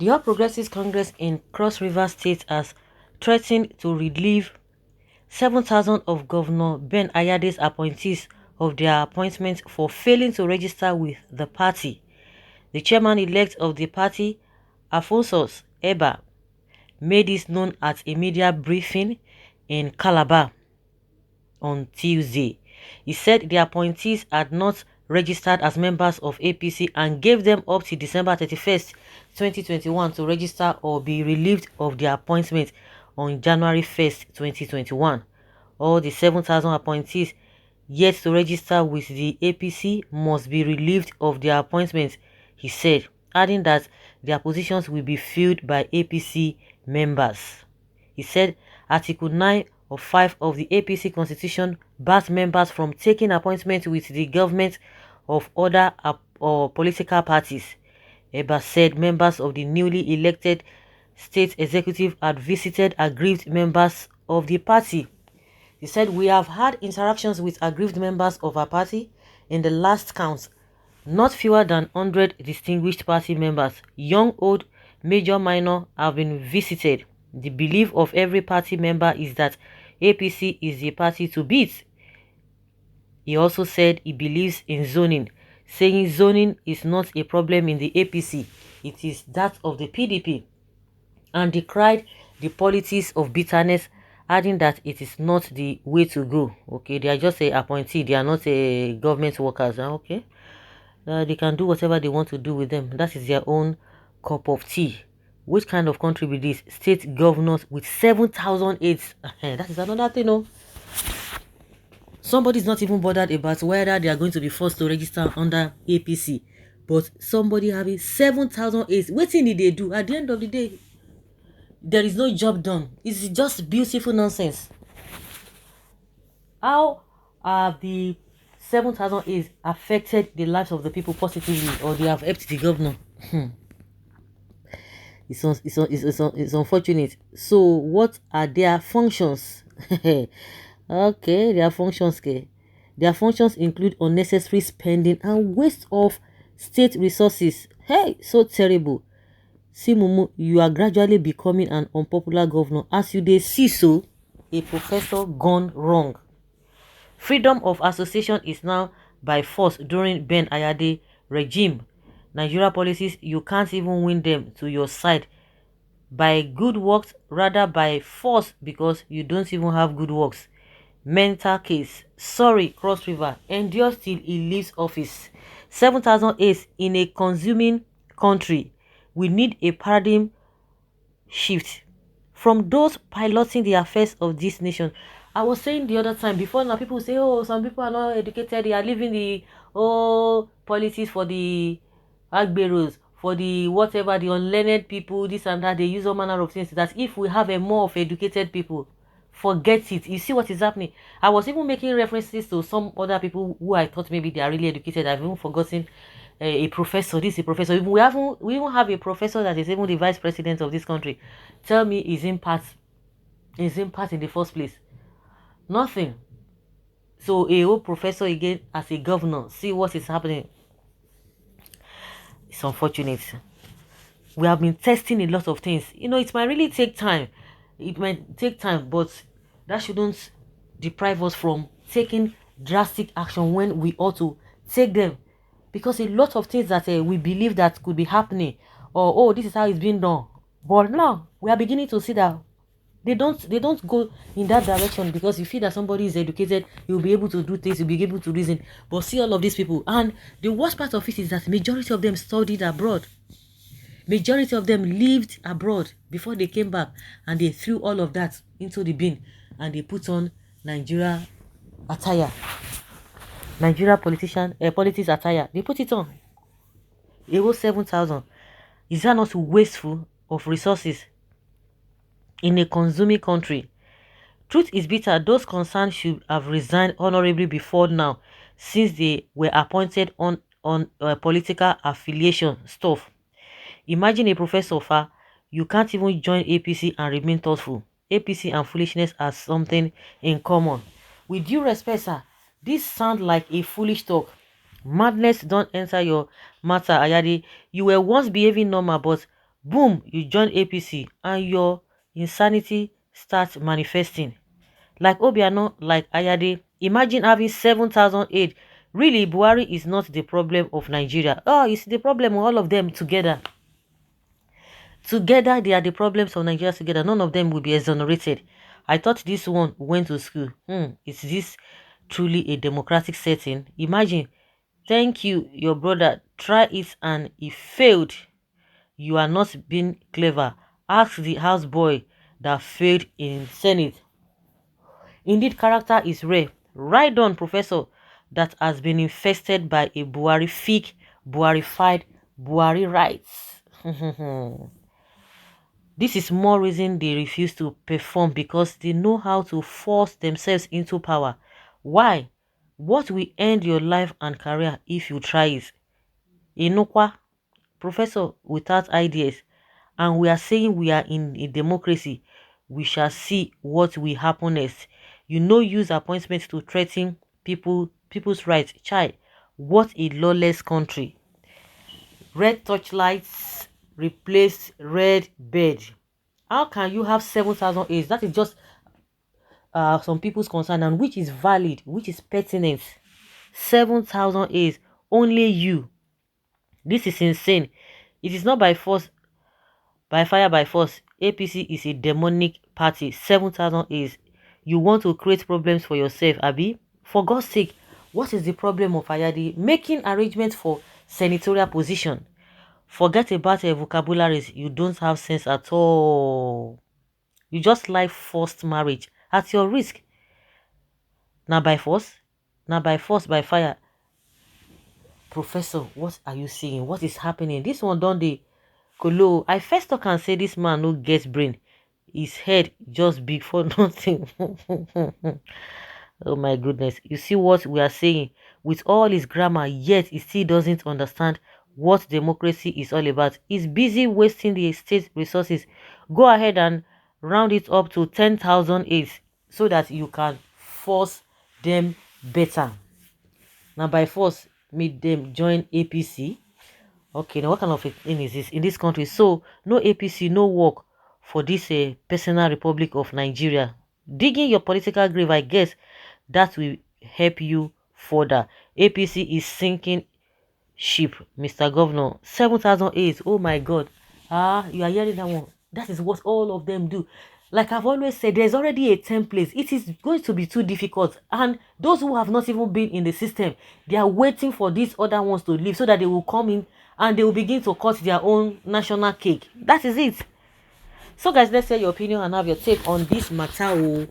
The All Progressives Congress in Cross River State has threatened to relieve 7,000 of Governor Ben Ayade's appointees of their appointments for failing to register with the party. The chairman-elect of the party, Afonsos Eba, made this known at a media briefing in Calabar on Tuesday. He said the appointees had not registered as members of APC and gave them up to December 31st, 2021 to register or be relieved of their appointment on January 1st, 2021. All the 7,000 appointees yet to register with the APC must be relieved of their appointments, he said, adding that their positions will be filled by APC members. He said Article 9 or 5 of the APC constitution bars members from taking appointments with the government of other or political parties. Eba said members of the newly elected state executive had visited aggrieved members of the party. He said, "We have had interactions with aggrieved members of our party. In the last count, not fewer than 100 distinguished party members, young, old, major, minor, have been visited. The belief of every party member is that APC is the party to beat." He also said he believes in zoning, saying zoning is not a problem in the APC, it is that of the PDP, and decried the politics of bitterness, adding that it is not the way to go. Okay, they are just a appointee, they are not a government workers. Okay, they can do whatever they want to do with them. That is their own cup of tea. Which kind of country with this? State governors with 7,000 aides. That is another thing. No, somebody's not even bothered about whether they are going to be forced to register under APC, but somebody having 7,000 aides. What thing did they do? At the end of the day, there is no job done. It's just beautiful nonsense. How have the 7,000 aides affected the lives of the people positively, or they have helped the governor? It's unfortunate. So what are their functions? Okay, their functions. Okay. Their functions include unnecessary spending and waste of state resources. Hey, so terrible. See, Mumu, you are gradually becoming an unpopular governor. As you see, so a professor gone wrong. Freedom of association is now by force during Ben Ayade regime. Nigeria policies, you can't even win them to your side by good works, rather by force, because you don't even have good works. Mental case. Sorry, Cross River. Endure till he leaves office. 7,000 aides in a consuming country. We need a paradigm shift from those piloting the affairs of this nation. I was saying the other time, before now people say, oh, some people are not educated, they are leaving the policies for the agberos, for the whatever, the unlearned people, this and that. They use all manner of things. That if we have a more of educated people, forget it. You see what is happening. I was even making references to some other people who I thought maybe they are really educated. I've even forgotten a professor. This is a professor. We even have a professor that is even the vice president of this country. Tell me his impact in the first place? Nothing. So a whole professor again as a governor. See what is happening. It's unfortunate. We have been testing a lot of things. It might really take time. It might take time, but that shouldn't deprive us from taking drastic action when we ought to take them. Because a lot of things that we believe that could be happening, or oh, this is how it's been done, but now we are beginning to see that they don't go in that direction, because you feel that somebody is educated, you'll be able to do things, you'll be able to reason. But see all of these people, and the worst part of it is that majority of them studied abroad. Majority of them lived abroad before they came back, and they threw all of that into the bin and they put on Nigeria attire. Nigeria politics attire. They put it on. It was 7,000. Is that not wasteful of resources in a consuming country? Truth is bitter. Those concerned should have resigned honorably before now, since they were appointed on political affiliation stuff. Imagine a professor, you can't even join APC and remain thoughtful. APC and foolishness are something in common. With due respect, sir, this sounds like a foolish talk. Madness don't enter your matter, Ayade. You were once behaving normal, but Boom, you join APC and your insanity starts manifesting. Like Obiano, like Ayade, imagine having 7,000 aid. Really, Buhari is not the problem of Nigeria. Oh, it's the problem of all of them together. Together, they are the problems of Nigeria together. None of them will be exonerated. I thought this one went to school. Is this truly a democratic setting? Imagine, thank you, your brother. Try it and it failed. You are not being clever. Ask the houseboy that failed in Senate. Indeed, character is rare. Right on, Professor, that has been infested by a Buhari fake, Buharified, Buhari rights. This is more reason they refuse to perform because they know how to force themselves into power. Why? What will end your life and career if you try it? Inokwa, Professor without ideas, and we are saying we are in a democracy. We shall see what will happen next. You know, use appointments to threaten people's rights. Child, what a lawless country. Red torchlights replace red bed. How can you have 7,000 aides? That is just some people's concern, and which is valid, which is pertinent. 7,000 aides, only you. This is insane. It is not by force, by fire, by force. APC is a demonic party. 7,000 aides. You want to create problems for yourself, Abi? For God's sake, what is the problem of Ayade making arrangements for senatorial position? Forget about your vocabularies. You don't have sense at all. You just like forced marriage at your risk. Now by force, now by force, by fire. Professor, what are you seeing? What is happening? This one don't they Kolo. I first talk and say this man no get brain. His head just big for nothing. Oh my goodness. You see what we are saying? With all his grammar, yet he still doesn't understand what democracy is all about. He's busy wasting the state resources. Go ahead and round it up to 10,000 aides so that you can force them better. Now by force, make them join APC. Okay, now what kind of a thing is this in this country? So no APC, no work for this personal republic of Nigeria. Digging your political grave, I guess that will help you further. APC is sinking ship, Mr. Governor. 7,000 aides. Oh my God. You are hearing that one. That is what all of them do. Like I've always said, there's already a template. It is going to be too difficult. And those who have not even been in the system, they are waiting for these other ones to leave so that they will come in and they will begin to cut their own national cake. That is it. So guys, let's hear your opinion and have your take on this matter.